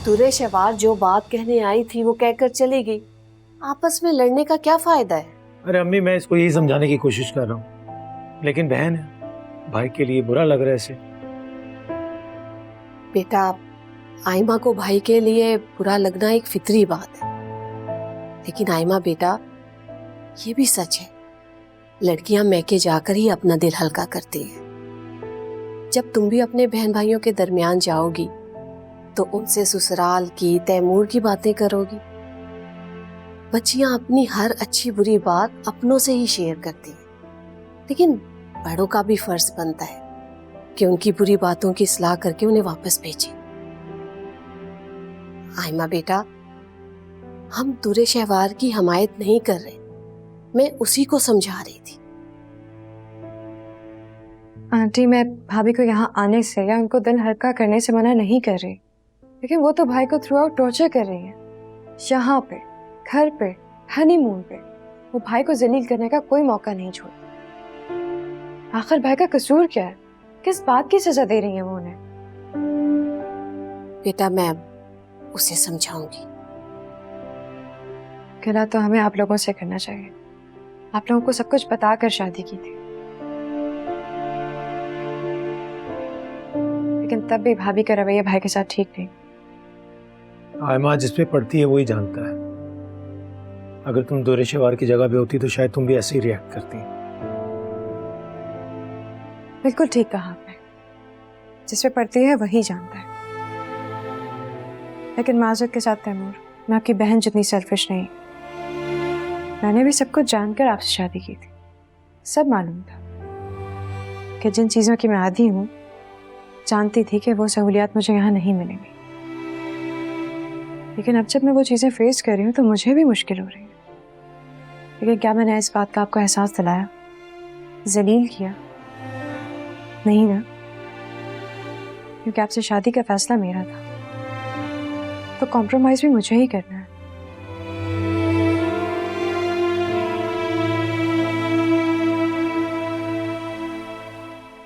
दुरे शवार जो बात कहने आई थी वो कहकर चली गई। आपस में लड़ने का क्या फायदा है? अरे अम्मी, मैं इसको यही समझाने की कोशिश कर रहा हूँ, लेकिन बहन है, भाई के लिए बुरा लग रहा है इसे। बेटा, आयमा को भाई के लिए बुरा लगना एक फितरी बात है, लेकिन आयमा बेटा, ये भी सच है, लड़कियां मैके जाकर ही अपना दिल हल्का करती हैं। जब तुम भी अपने बहन भाइयों के दरमियान जाओगी तो उनसे ससुराल की तैमूर की बातें करोगी। बच्चियां अपनी हर अच्छी बुरी बात अपनों से ही शेयर करती हैं, लेकिन बड़ों का भी फर्ज बनता है कि उनकी बुरी बातों की सलाह करके उन्हें वापस भेजें। आयमा बेटा, हम दुरे शहवार की हमायत नहीं कर रहे, मैं उसी को समझा रही थी। आंटी, मैं भाभी को यहाँ आने से या उनको दिल हल्का करने से मना नहीं कर रही, लेकिन वो तो भाई को थ्रू आउट टॉर्चर कर रही है। यहाँ पे, घर पे, हनीमून पे वो भाई को जलील करने का कोई मौका नहीं छोड़ती। आखिर भाई का कसूर क्या है? किस बात की सजा दे रही है वो उन्हें? बेटा, मैं उसे समझाऊंगी। गिला तो हमें आप लोगों से करना चाहिए। आप लोगों को सब कुछ बताकर शादी की थी, लेकिन तब भी भाभी का रवैया भाई के साथ ठीक नहीं। आयमा जिस पे पड़ती है वही जानता है। अगर तुम दुरे शवार की जगह पे होती तो शायद तुम भी ऐसे ही रिएक्ट करती। बिल्कुल ठीक कहा आपने, जिस पे पड़ती है वही जानता है। लेकिन माजरत के साथ तैमूर, मैं आपकी बहन जितनी सेल्फिश नहीं। मैंने भी सब कुछ जानकर आपसे शादी की थी। सब मालूम था कि जिन चीज़ों की मैं आदी हूँ, जानती थी कि वो सहूलियात मुझे यहाँ नहीं मिलेंगी। लेकिन अब जब मैं वो चीज़ें फेस कर रही हूँ तो मुझे भी मुश्किल हो रही है। लेकिन क्या मैंने इस बात का आपको एहसास दिलाया, जलील किया? नहीं ना, क्योंकि आपसे शादी का फैसला मेरा था, तो कॉम्प्रोमाइज भी मुझे ही करना है।